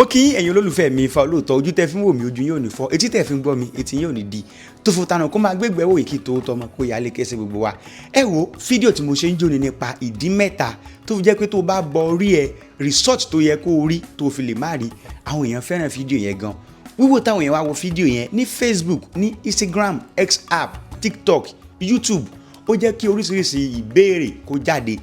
mo kí ẹ̀yin olólùfẹ́ mi Ifá Olooto ojú tẹ́ fi ń wò mí ojú yín ò ní fọ́ etí tẹ́ fi ń gbọ́ mi etí yín ò ní di tó fún tanu kó máa gbégbé wò ìkí tó tọmọ kó yá lé kẹsẹ̀ gbogbo wa. Ẹ wo fídíò tí mo ṣe ń jóni nípa ìdí mẹ́ta tó fi jẹ́ pé tó bá bọ orí ẹ research tó yẹ kó rí tó fi lè má rí àwọn èèyàn fẹ́ràn fídíò yẹn gan. Wíwò táwọn èèyàn wá wo fídíò yẹn ní Facebook ní Instagram X app TikTok YouTube ó jẹ́ kí oríṣiríṣi ìbéèrè kó jáde.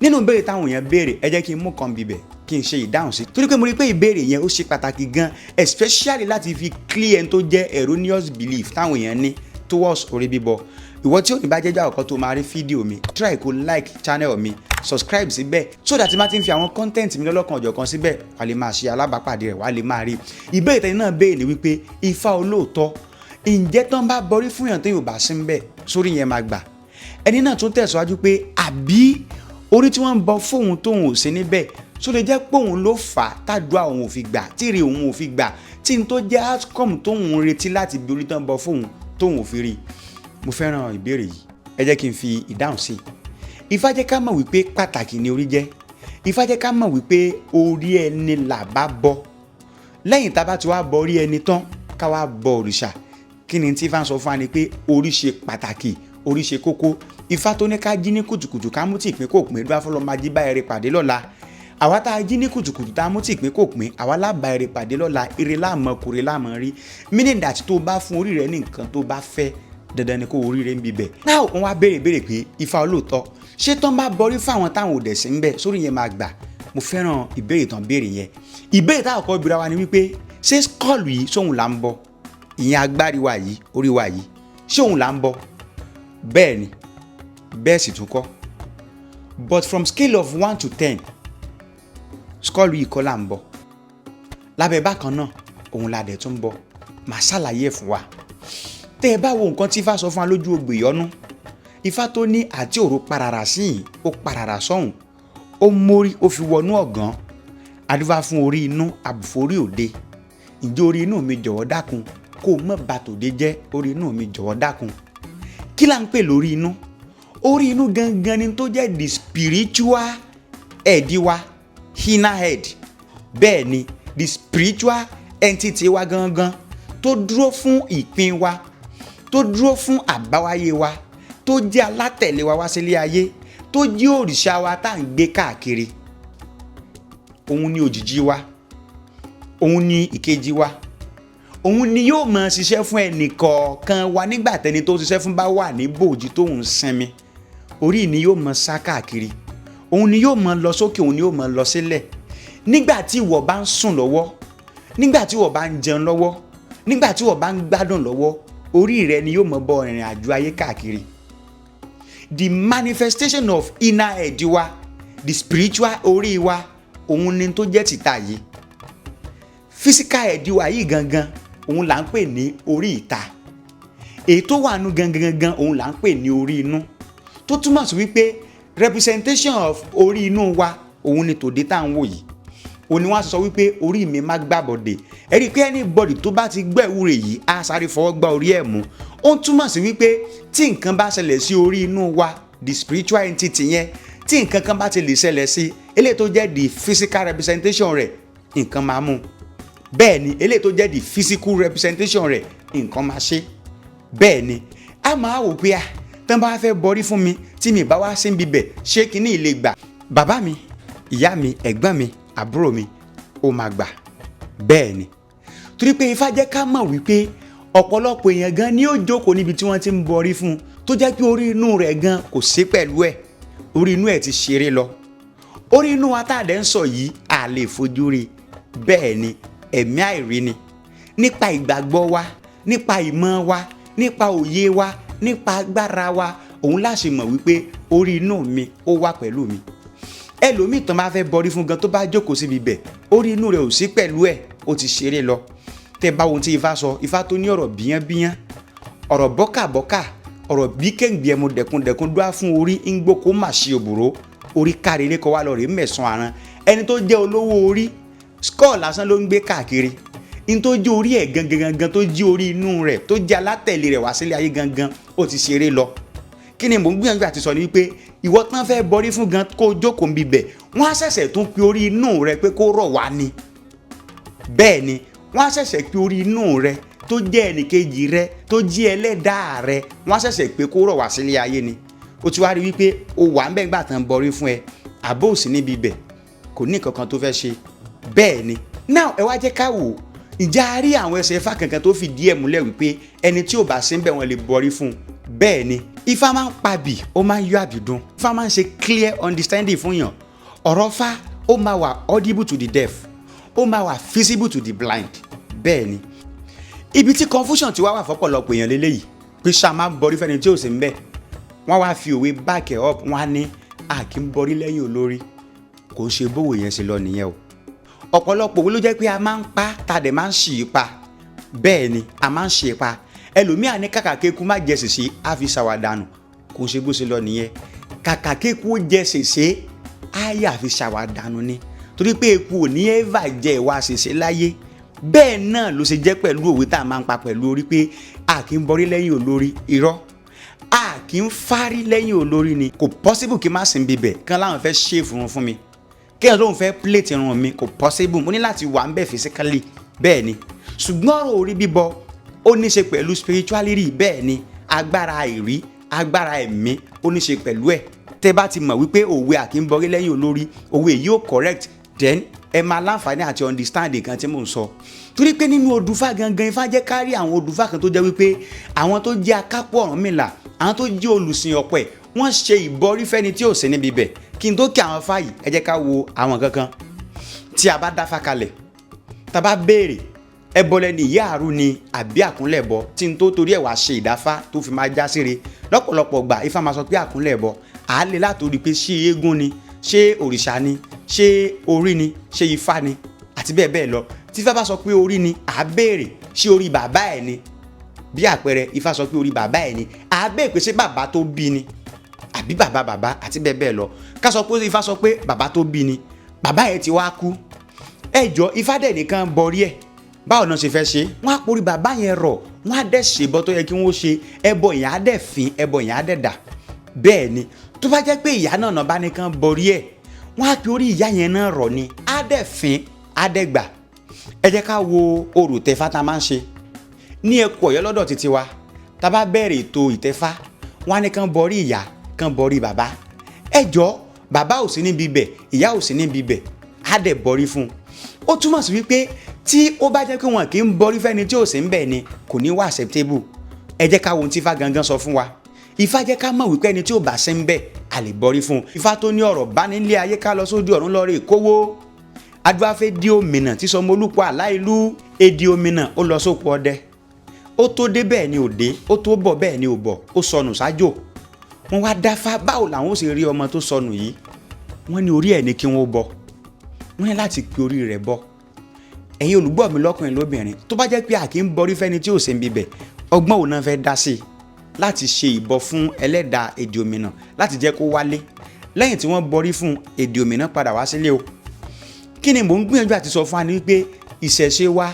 Nínú ìbéèrè táwọn èèyàn béèrè ẹ jẹ́ kí n mú kan bíbẹ̀ kí n ṣe ìdáhùn sí torí pé mo rí pé ìbéèrè yẹn ó ṣe pàtàkì gan especially láti fi clear ẹni tó jẹ́ erroneous belief táwọn èèyàn ní towards orí bíbọ. Ìwọ tí ò ní bá jẹ́jà ọ̀kan tó máa rí fídíò mi try kó like channel mi subscribe síbẹ̀ so that má ti ń fi àwọn content mi lọ́lọ́kan ọ̀jọ̀kan síbẹ̀ wà lè máa ṣe alábàápàdé rẹ̀ wà lè máa rí. Ìbéèrè tẹ̀yìn náà béèrè ní wípé Ifá Olooto ǹjẹ́ tán bá borí fún yàn tó yóò bá sí ń bẹ̀ sórí yẹn máa gbà. Ẹni náà tún tẹ̀síwájú pé àbí orí tí wọ́n ń bọ fóun tóun ò sí níbẹ̀ so lè jẹ́ pé òun ló fà á tàdúrà òun ò fi gbà tíire òun ò fi gbà tí n tó jẹ́ outcome tóun retí láti bí orí tán bọ fóun tóun ò fi rí. Mo fẹ́ràn ìbéèrè yìí ẹ jẹ́ kí n fi ìdáhùn sí i. Ifá jẹ́ ká mọ̀ wípé pàtàkì ni orí jẹ́. Ifá jẹ́ ká mọ̀ wípé orí ẹni là bá bọ lẹ́yìn tá a bá ti wá bọ orí ẹni tán ká wá bọ òrìṣà. Kí ni tí Ifá ń sọ fún wa ni pé orí ṣe pàtàkì orí ṣe kókó. Ifá tó ní ká jí ní kùtùkùtù ká mú tí ìpín kò pín dúró fọlọ́ máa jí bá ẹrẹ pàdé lọ́la. Àwa tá a jí ní kùtùkùtù tá a mú tí ìpín kò pín àwa lábà ẹrẹ pàdé lọ́la eré láàmọ́ kúrẹ́ láàmọ́ rí meaning that tó bá fún orí rẹ ní nǹkan tó bá fẹ́ dandan ni kó orí rẹ ń bibẹ̀. Náà wọ́n wá béèrè pé Ifá Olooto ṣé tán bá borí fáwọn táwọn ò dẹ̀ sí ń bẹ̀ sórí yẹn máa gbà. Mo fẹ́ràn ìbéèrè tán béèrè yẹn. Ìbéèrè táwọn kọ́ bira wa ni wípé ṣé skull yìí sóhun là ń bọ ìyẹn agbárí wa yìí orí wa yìí ṣé òun là ń bọ. Bẹ́ẹ̀ ni bẹ́ẹ̀ sì tún kọ́ but from scale of 1 to 10 skull yìí kọ́ là ń bọ lábẹ́ bákan náà òun la dẹ̀ tún bọ màá ṣàlàyé ẹ̀ fún wa. Tẹ́ ẹ bá wo nǹkan tí Ifá sọ fún wa lójú ogbè yọnu Ifá tó ní àti òru parara sí yìí ó parara sọ́hùn ó mórí ó fi wọnú ọ̀gán adúfá fún orí inú àbùforí òde ǹjẹ́ orí inú mi jọ̀wọ́ dákun kó o mọ̀ bá tòde jẹ́ orí inú mi jọ̀wọ́ dákun. Kí là ń pè lórí inú? Orí inú gangan ni tó jẹ́ the spiritual head wa inner head. Bẹ́ẹ̀ ni the spiritual entity wa gangan tó dúró fún ìpín wa tó dúró fún àbáwáyé wa tó jẹ́ alátẹ̀lé wa wá sílé ayé tó jẹ́ òrìṣà wa tá à ń gbé káàkiri. Òun ni òjìji wa òun ni ìkejì wa òun ni yóò máa ṣiṣẹ́ fún ẹnì kọ̀ọ̀kan wa nígbà tẹni tó ṣiṣẹ́ fún bá wà ní bòójì tó ń sinmi. Orí ni yóò máa sá káàkiri òun ni yóò máa lọ sókè òun ni yóò máa lọ sílẹ̀ nígbà tí ìwọ bá ń sùn lọ́wọ́ nígbà tí ìwọ bá ń jẹun lọ́wọ́ nígbà tí ìwọ bá ń gbádùn lọ́wọ́ orí rẹ ni yóò máa bọ ìrìn àjò ayé káàkiri. The manifestation of inner head wa the spiritual orí wa òun ni tó jẹ́ tìta yìí. Physical head wa yìí gangan òun là ń pè ní orí ìta èyí tó wà nú gangan òun là ń pè ní orí inú tó túmọ̀ sí wípé representation of orí inú wa òun ni tòde tá à ń wò yìí. Òun ni wọ́n á sọ wípé orí mi má gbàbọ̀dè ẹ rí i pé anybody tó bá ti gbọ́ ìwúre yìí á sáré fọwọ́ gba orí ẹ̀ mú. Ó ń túmọ̀ sí wípé tí nǹkan bá ṣẹlẹ̀ sí orí inú wa the spiritual entity yẹn tí nǹkan kan bá ti lè ṣẹlẹ̀ sí eléyìí tó jẹ́ the physical representation rẹ̀ nǹkan máa mú. Bẹ́ẹ̀ ni eléyìí tó jẹ́ the physical representation rẹ̀ nǹkan máa ṣe. Bẹ́ẹ̀ ni a máa wò pé tán bá fẹ́ borí fún mi tí mi bá wá sí bíbẹ̀ ṣé kíní ilé gbà. Bàbá mi ìyá mi ẹ̀gbọ́n mi àbúrò mi ó máa gbà. Bẹ́ẹ̀ ni torí pé Ifá jẹ́ ká mọ̀ wípé ọ̀pọ̀lọpọ̀ èèyàn gan ni ó jókòó níbi tí wọ́n ti ń borí fún tó jẹ́ pé orí inú rẹ̀ gan kò sí pẹ̀lú ẹ̀ orí inú ẹ̀ ti ṣeré lọ. Orí inú wa tá a dẹ̀ ń sọ yìí à lè fojú rí. Bẹ́ẹ̀ ni ẹ̀mí àìrí ni nípa ìgbàgbọ́ wa nípa ìmọ̀ wa nípa òye wa nípa agbára wa òun láṣẹ mọ̀ wípé orí inú mi ó wà pẹ̀lú mi. Ẹlòmíì tán bá fẹ́ borí fún gan tó bá jókòó síbi bẹ̀ orí inú rẹ̀ ò sí pẹ̀lú ẹ̀ ó ti ṣeré lọ. Tẹ́ bá ohun tí Ifá sọ Ifá tó ní ọ̀rọ̀ bíyánbíyán ọ̀rọ̀ bọ́kàbọ́kà ọ̀rọ̀ bí kéǹgbì ẹmu dẹ̀kundẹ̀kun dúá fún orí ń gbó kó mà ṣe òbòrò orí kárí ilé kọ́ wá lọ rèé mẹ̀sán àrán ẹni tó jẹ́ olówó orí skull lásán ló ń gbé káàkiri in tó jí orí ẹ̀ gangan tó jí orí inú rẹ̀ tó jẹ́ alátẹ̀lé rẹ̀ wá sílé ayé gangan ó ti ṣeré lọ. Kí ni mò ń gbìyànjú àti sọ ni wípé ìwọ tán fẹ́ borí fún gan kó jókòó ń bibẹ̀ wọ́n á ṣẹ̀ṣẹ̀ tún pe orí inú rẹ̀ pé kó rọ̀ wá ni. bẹ́ẹ̀ ni wọ́n á ṣẹ̀ṣẹ̀ pé orí inú rẹ tó jẹ́ ẹnìkejì rẹ tó jẹ́ ẹlẹ́dàá rẹ wọ́n á ṣẹ̀ṣẹ̀ pé kó rọ̀ wá sílé ayé ni o ti wá rí wípé o wà ń bẹ́ẹ̀ gbà tán bọrí fún ẹ àbó òsì níbi ibẹ̀ kò ní kankan tó fẹ́ ṣe bẹ́ẹ̀ ni. now ẹ wá jẹ́ ká wò ìjà a rí àwọn ẹsẹ̀ Ifá kankan tó fìdí ẹ̀ múlẹ̀ wípé ẹni tí ò bá sí ń bẹ̀ wọ́n lè bọrí fún bẹ́ẹ̀ ni. Ifá máa ń pabì ó máa ń yọ àbìdún Ifá máa ń ṣe clear understanding fún yàn ọ̀rọ̀ Fá ó máa wà audible to the deaf ó máa wà visible to the blind bẹ́ẹ̀ ni. Ibi tí confusion ti wá wà fọ́pọ̀lọpọ̀ èèyàn lélẹ́yìí pé ṣá máa ń bọrí fẹ́ni tí ò sí ń bẹ̀ wọ́n wá fi òwe back up wọ́n á ní a kì í bọrí lẹ́yìn olórí kò ń ṣe bówó yẹn ṣe lọ nìyẹn o. Ọ̀pọ̀lọpọ̀ òwe ló jẹ́ pé a máa ń pa ta dẹ̀ máa ń ṣì í pa bẹ́ẹ̀ ni a máa ń ṣì í pa ẹlòmíà ní kàkà kéku má jẹ ṣèṣe á fi ṣàwàdànù kò ń ṣe bó ṣe lọ nìyẹn kàkà kéku ó jẹ ṣèṣe á yà fi ṣàwàdànù ni torí pé eku ò ní ẹ́fà jẹ ìwà ṣèṣe láyé bẹ́ẹ̀ náà ló ṣe jẹ́ pẹ̀lú òwe tá a máa ń pa pẹ̀lú orí pé a kì í bọrí lẹ́yìn olórí irọ́ a kì í fárí lẹ́yìn olórí ni kò possible kí n má sin bíbẹ̀ kán láwọn fẹ́ ṣèfù wọn fún mi kéèyàn lóun fẹ́ plate irun mi kò possible mo ní láti wà ń bẹ̀ physically bẹ́ẹ̀ ni ṣùgbọ́n ọ̀rọ̀ orí bíbọ ó ní ṣe pẹ̀lú spirituality bẹ́ẹ̀ ni agbára àìrí agbára ẹ̀mí ó ní ṣe pẹ̀lú ẹ̀ tẹ́ bá ti mọ̀ wípé òwe a kì í bọrí lẹ́yìn olórí òwe yìí ó correct then ẹ máa láǹfààní àti understand nǹkan tí mò ń sọ torí pé nínú odùfá gangan Ifá jẹ́ kárí àwọn odùfá kan tó jẹ́ wípé àwọn tó jẹ́ akápò Ọ̀rúnmìlà àwọn tó jẹ́ olùsìn ọ̀pẹ wọ́n ṣe ìbọrí fẹ́ni tí ò sí níbi bẹ̀ kí n tó kí àwọn Ifá yìí ẹ jẹ́ ká wo àwọn kankan tí a bá dáfá kalẹ̀ tá a bá béèrè ẹbọ lẹni ìyá àrú ni àbí àkúnlẹ̀bọ tí n tó torí ẹ̀ wá ṣe ìdáfá tó fi máa já síre lọ́pọ̀lọpọ̀ gbà Ifá máa sọ pé àkúnlẹ̀bọ àálẹ̀ látòrí pé ṣé eégún ni ṣé òrìṣà ni ṣé orí ni ṣé Ifá ni àti bẹ́ẹ̀ bẹ́ẹ̀ lọ tí Ifá bá sọ pé orí ni à á béèrè ṣé orí bàbá ẹ̀ ni bí àpẹẹrẹ Ifá sọ pé orí bàbá ẹ̀ ni à á béèrè pé ṣé bàbá tó bí ni àbí bàbá àti bẹ́ẹ̀ bẹ́ẹ̀ lọ ká sọ pé Ifá sọ pé bàbá tó bí ni bàbá ẹ̀ ti wá kú ẹjọ́ Ifá dẹ̀ nìkan borí ẹ̀ báwo náà ṣe fẹ́ ṣe wọ́n á porí bàbá yẹn rọ̀ wọ́n á dẹ̀ ṣèbọ tó yẹ kí wọ́n ṣe ẹbọ yẹn á dẹ̀ fín ẹbọ yẹn á dẹ̀ dà bẹ́ẹ̀ ni tó bá jẹ́ pé ìyá náà bá nìkan borí ẹ̀ wọ́n á pe orí ìyá yẹn náà rọ̀ ni á dẹ̀ fín á dẹ̀ gbà ẹ jẹ́ ká wo orò tẹ̀fá tá a máa ń ṣe ní Ẹkù Ọ̀yọ́ lọ́dọ̀ títí wa tá a bá bẹ̀rẹ̀ ètò ìtẹ̀fá wọ́n á ní kán borí ìyá kán borí bàbá ẹjọ́ bàbá ò sí níbi ibẹ̀ ìyá ò sí níbi ibẹ̀ á dẹ̀ borí fún un ó túmọ̀ sí wípé tí ó bá jẹ́ pé wọn kì í borí fẹ́ni tí ò sí ń bẹ̀ ni kò ní wà acceptable ẹ jẹ́ ká wo ohun tí Ifá gangan sọ fún wa Ifá jẹ́ ká mọ̀ wípé ẹni tí ò bá sí ń bẹ̀ a lè borí fún un Ifá tó ní ọ̀rọ̀ bá nílé ayé ká lọ sójú ọ̀run lọ rè kówó adúláfẹ́ di òmìnà tí sọmọ olùpọ̀ àláìlú èdè òmìnà ó lọ sóko ọdẹ ó tó dé bẹ́ẹ̀ ni ò dé ó tó bọ̀ bẹ́ẹ̀ ni ò bọ̀ ó sọnù sájò wọ́n wá dáfá báwo làwọn ó sì rí ọmọ tó sọnù yìí wọ́n ní orí ẹ̀ ní kí wọ́n bọ wọ́n ní láti pe orí rẹ̀ bọ ẹ̀yin olùgbọ́ mi lọ́kùnrin lóbìnrin tó bá jẹ́ pé a kì í borí fẹ́ni tí ò sí ń bíbẹ̀ ọgbọ́n òun náà fẹ́ dá sí láti ṣe ìbọ fún ẹlẹ́dàá èdè òmìnà láti jẹ́ kó wálé lẹ́yìn tí wọ́n borí fún èdè òmìnà padà wá sílé o kí ni mò ń gbìyànjú àti sọ fún wa ni wípé ìṣẹ̀ṣe wa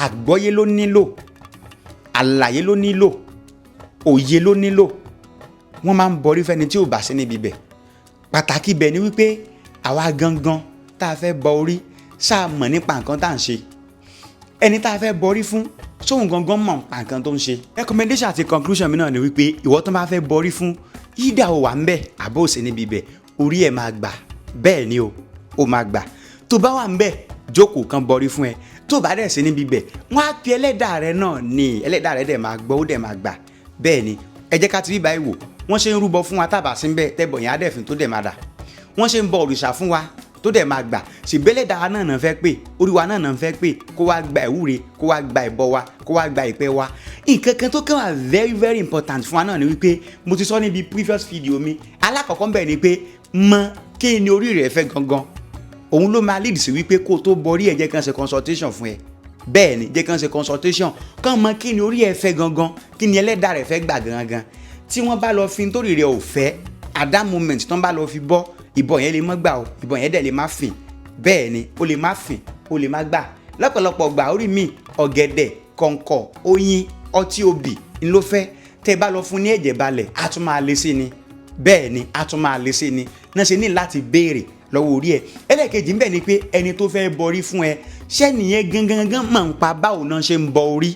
àgbọ́yé ló nílò àlàyé ló nílò òye ló nílò wọ́n máa ń borí fẹ́ni tí ò bá sí níbi bẹ̀ pàtàkì bẹ̀ ni wípé àwa gangan tá a fẹ́ bọ orí ṣáà mọ̀ nípa nǹkan tá à ń ṣe ẹni tá a fẹ́ borí fún sóhun gangan mọ̀ nípa nǹkan tó ń ṣe recommendation àti conclusion mi náà ni wípé ìwọ tó bá fẹ́ borí fún yídà ò wà ń bẹ̀ àbó òsè níbi bẹ̀ orí ẹ̀ máa gbà bẹ́ẹ̀ ni o ó máa gbà tó bá wà ń bẹ̀ jókòó kan borí fún ẹ tó bá dẹ̀ sí níbi bẹ̀ wọ́n á pe ẹlẹ́dàá rẹ náà ni ẹlẹ́dàá rẹ dẹ̀ máa gbọ́ ó dẹ̀ máa gbà bẹ́ẹ̀ ni ẹ jẹ́ ká ti rí báyìí wò wọ́n ṣe ń rúbọ fún wa tábà sí ń bẹ̀ tẹ́bọ̀ yẹn á dẹ̀ fín tó dẹ̀ máa dà wọ́n ṣe ń bọ òrìṣà fún wa tó dẹ̀ máa gbà ṣègbélẹ̀dàá náà náà fẹ́ pé orí wa náà náà fẹ́ pé kó wá gba ìwúre kó wá gba ìbọ wa kó wá gba ìpẹ́ wa nǹkan kan tó kàn wá very very important fún wa náà ni wípé mo ti sọ níbi previous video mi alákọ̀ọ́kọ́ ń bẹ̀ ni pé mọ kí ni orí rẹ̀ fẹ́ gangan òun ló máa lead sí wípé kó tó borí ẹ̀ jẹ́ kàn ṣe consultation fún ẹ bẹ́ẹ̀ ni jẹ́ kàn ṣe consultation kàn mọ kí ni orí ẹ̀ fẹ́ gangan kí ni ẹlẹ́dàá rẹ̀ fẹ́ gbà gangan tí wọ́n bá lọ fi nítorí rẹ̀ ò fẹ́ at that moment tí wọ́n bá lọ fi bọ́ ìbọn yẹn lè má gbà o ìbọn yẹn dẹ̀ lè má fìn bẹ́ẹ̀ ni ó lè má fìn ó lè má gbà lọ́pọ̀lọpọ̀ gbà orí mi ọ̀gẹ̀dẹ̀ kọ̀ǹkọ̀ oyin ọtí obì ni ló fẹ́ tẹ́ bá lọ fún ní ẹ̀jẹ̀ balẹ̀ á tún máa le sí ni bẹ́ẹ̀ ni á tún máa le sí ni náà ṣe ní láti béèrè lọ́wọ́ orí ẹ̀. ẹlẹ́ẹ̀kejì ń bẹ ni pé ẹni tó fẹ́ bọrí fún ẹ ṣé nìyẹn gangan mọ̀ nípa báwo náà ṣe ń bọ orí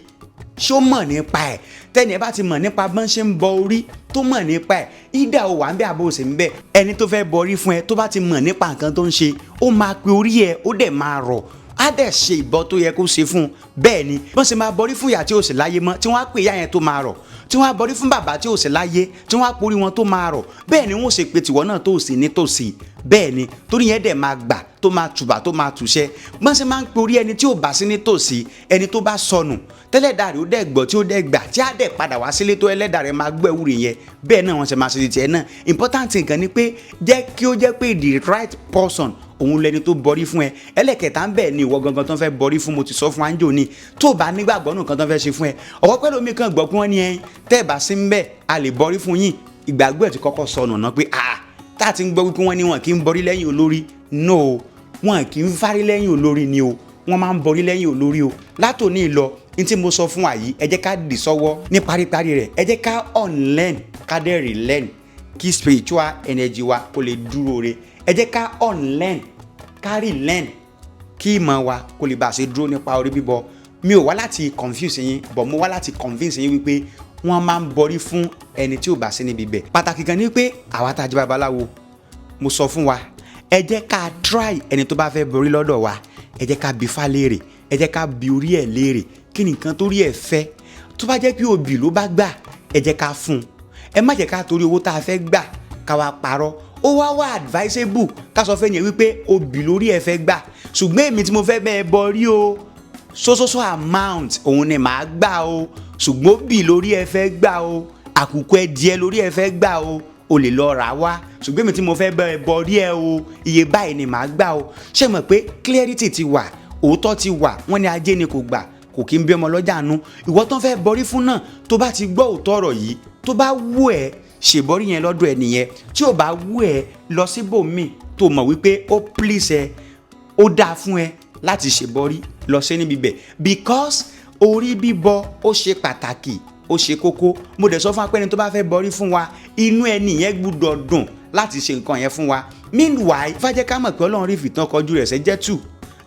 ṣó mọ̀ nípa ẹ̀ tẹ́ni ẹ bá ti mọ̀ nípa bọ́n ṣe ń bọ orí tó mọ̀ nípa ẹ̀ ìdá ò wà ń bẹ àbò òsè ń bẹ ẹni tó fẹ́ bọrí fún ẹ tó bá ti mọ̀ nípa nǹkan tó ń ṣe ó máa pe orí ẹ ó dẹ̀ máa rọ̀ á dẹ̀ ṣe ìbọ tó yẹ kó ṣe fún un. bẹ́ẹ̀ ni bọ́n ṣe máa bọrí fún ìyá tí ò sí láyé mọ́ tí wọ́n á pè ìyá yẹn tó máa rọ̀ tí wọ́n á bọrí fún bàbá tí ò sí láyé tí wọ́n á porí wọn tó máa rọ̀ bẹ́ẹ̀ ni wọ́n ṣe pé tìwọ́ náà tó sì nítòsí bẹ́ẹ̀ ni torí yẹn dẹ̀ máa gbà tó máa tùbà tó máa tùṣẹ́ bọ́n ṣe máa ń pe orí ẹni tí ò bá sí nítòsí ẹni tó bá sọnù tẹ́lẹ̀dà rẹ̀ ó dẹ̀ gbọ́ tí ó dẹ̀ gbà tí á dẹ̀ padà wá sílé tó ẹlẹ́dà rẹ̀ máa gbọ́ ẹ̀wúrẹ́ yẹn bẹ́ẹ̀ náà wọ́n ṣe máa ṣe tiẹ̀ náà important nǹkan ni pé jẹ́ kí ó jẹ́ pé the right person òun lẹni tó bọrí fún ẹ ẹlẹ́kẹta ń bẹ̀ ni ìwọ gangan tó ń fẹ́ bọrí fún mo ti sọ fún anjo ni tó bá nígbàgbọ́ nǹkan tó ń fẹ́ ṣe fún ẹ ọ̀wọ́ pẹ́lú omi kan gbọ́ pé wọ́n ní ẹ tẹ́ ẹ bá sí ń bẹ̀ a lè bọrí fún yín ìgbàgbọ́ ẹ̀ ti kọ́kọ́ sọnù náà pé tá a ti ń gbọ́ wípé wọ́n ní wọn kì í bọrí lẹ́yìn olórí no wọn kì í fárí lẹ́yìn olórí ni o wọ́n máa ń bọrí lẹ́yìn olórí o látòní lọ ní tí mo sọ fún wa yìí ẹ jẹ́ ká dì sọ́wọ́ ní paríparí rẹ̀ ẹ jẹ́ ká unlearn ká dẹ̀ relearn kí spiritual energy wa kó lè dúró re ẹ jẹ́ ká unlearn ká relearn kí ìmọ̀ wa kó lè bá a ṣe dúró nípa orí bíbọ mi ò wá láti confuse yín but mo wá láti convince yín wípé wọ́n máa ń bọrí fún ẹni tí ò bá sí níbi bẹ̀ pàtàkì kan ní pé àwa tá a jẹ́ babaláwo mo sọ fún wa ẹ jẹ́ ká try ẹni tó bá fẹ́ borí lọ́dọ̀ wa ẹ jẹ́ ká bi Ifá léèrè ẹ jẹ́ ká bi orí ẹ̀ léèrè kí ni nǹkan torí ẹ̀ fẹ́ tó bá jẹ́ pé òbí ló bá gbà ẹ jẹ́ ká fún un ẹ má jẹ́ ká torí owó tá a fẹ́ gbà ká wá parọ́ ó wá advisable ká sọ fẹ́ yẹn wípé òbí lórí ẹ̀ fẹ́ gbà ṣùgbọ́n èmi tí mo fẹ́ bẹ́ẹ̀ borí o so amount òun ni màá gbà o ṣùgbọ́n òbí lórí ẹ̀ fẹ́ gbà o àkùkọ ẹdìẹ lórí ẹ̀ fẹ́ gbà o lè lọ rà wá ṣùgbọ́n èmi tí mo fẹ́ bẹ́ẹ̀ borí ẹ o iye báyìí ni màá gbà o ṣé mọ̀ pé clarity ti wà òótọ́ ti wà wọ́n ní ajé ni kò gbà kò kí n bí ọmọ lọ́jà nu ìwọ tó ń fẹ́ borí fún náà tó bá ti gbọ́ òótọ́ ọ̀rọ̀ yìí tó bá wù ẹ́ ṣèbọrí yẹn lọ́dọ̀ ẹ nìyẹn tí ò bá wù ẹ́ lọ síbòmíì tó mọ̀ wípé ó please ẹ ó dáa fún ẹ láti ṣèbọrí lọ sí níbi bẹ̀ because orí bíbọ ó ṣe pàtàkì ó ṣe kókó mo dẹ̀ sọ fún apẹ́ni tó bá fẹ́ borí fún wa inú ẹni yẹn gbúdọ̀ dùn láti ṣe nǹkan yẹn fún wa meanwhile fàjẹ́ ká mọ̀ pé ọlọ́run rí ìfìtàn kọjú rẹ̀ sẹ́jẹ́ tù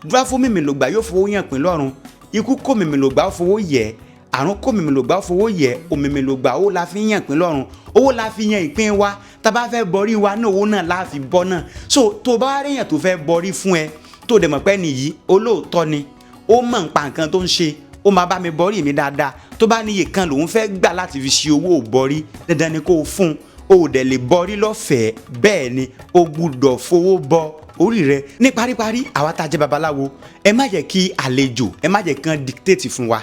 dúrà fún mímì lògbà yóò fowó yàn pín lọ́run ikú kò mímì lògbà ó fowó yẹ àrùn kò mímì lògbà ó fowó yẹ òmìmì lògbà ó la fi yàn pín lọ́run owó la fi yan ìpín wa tá a bá fẹ́ borí wa náà owó náà la fi bọ́ náà so tó bá rí yàn tó fẹ́ borí fún ẹ tó dẹ̀ mọ̀ pé nìyí olóòótọ́ ni ó mọ̀ nípa nǹkan tó ń ṣe ó máa bá mi borí mi dáadáa tó bá níye kan lòun fẹ́ gbà láti fi ṣe owó borí dandan ni kó o fún o dẹ̀ lè borí lọ́fẹ̀ẹ́ bẹ́ẹ̀ ni o gbúdọ̀ fowó bọ orí rẹ ní paríparí àwa tá a jẹ́ babaláwo ẹ má jẹ́ kí àlejò ẹ má jẹ́ kán dictate fún wa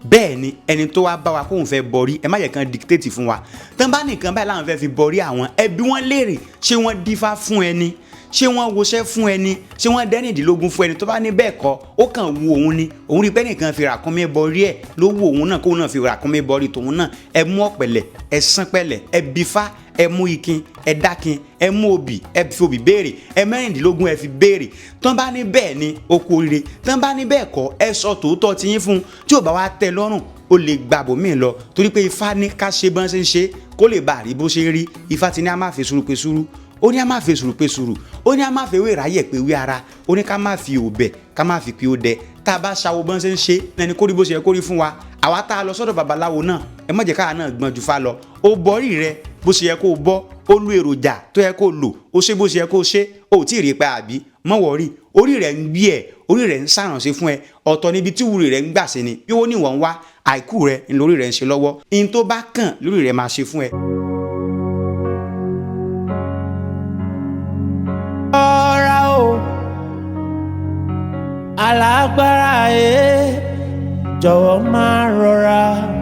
bẹ́ẹ̀ ni ẹni tó wá bá wa kóun fẹ́ borí ẹ má jẹ́ kán dictate fún wa tán bá nìkan báyìí láwọn fẹ́ fi borí àwọn ẹbí wọn léèrè ṣé wọ́n dífá fún ẹni ṣé wọ́n woṣẹ́ fún ẹni ṣé wọ́n dẹ́rìndínlógún fún ẹni tó bá ní bẹ́ẹ̀ kọ́ ó kàn wu òun ni òun rí pé nìkan fi ràkúnmí borí ẹ̀ ló wu òun náà kóun náà fi ràkúnmí borí tòun náà ẹ mú ọ̀pẹ̀lẹ̀ ẹ sán pẹ̀lẹ̀ ẹ bifá ẹ mú ikin ẹ dákin ẹ mú obì ẹ fi obì béèrè ẹ mẹ́rìndínlógún ẹ fi béèrè tán bá ní bẹ́ẹ̀ ni ó kú oríire tán bá ní bẹ́ẹ̀ kọ́ ẹ sọ tòótọ́ ti yín fún tí ò bá wá tẹ́ lọ́rùn ó lè gbàbọ̀ míì lọ torí pé Ifá ní ká ṣe bọ́n ṣe ń ṣe kó lè bá rí bó ṣe rí Ifá ti ní a máa fi sùúrù pé sùúrù ó ní a máa fi sùúrù pé sùúrù ó ní a máa fi ewé ìráyè pé ewé ara ó ní ká máa fi òbẹ̀ ká máa fi pé ó dẹ tá a bá ṣàwọ bọ́n ṣe ń ṣe ẹni kó rí bó ṣe yẹ kó rí fún wa àwa tá a lọ sọ́dọ̀ babaláwo náà ẹ má jẹ́ káà náà gbọ́n ju Fá lọ ó borí rẹ bó ṣe yẹ kó o bọ́ ó lu èròjà tó yẹ kó o lò ó ṣe bó ṣe yẹ kó o ṣe ó tí ì rí pa àbí mọ́ wọ́ọ́rì orí rẹ̀ ń gbé ẹ̀ orí rẹ̀ ń sàrànṣe fún ẹ ọ̀tọ̀ níbi tí wúri rẹ̀ ń gbà sí ni bí ó ní wọ́n ń wá àìkú rẹ̀ ń lórí rẹ̀ ń ṣe lọ́wọ́ in tó bá kàn lórí rẹ̀ máa ṣe fún ẹ. ọ̀rá o alágbára jọ̀wọ́ máa rọra.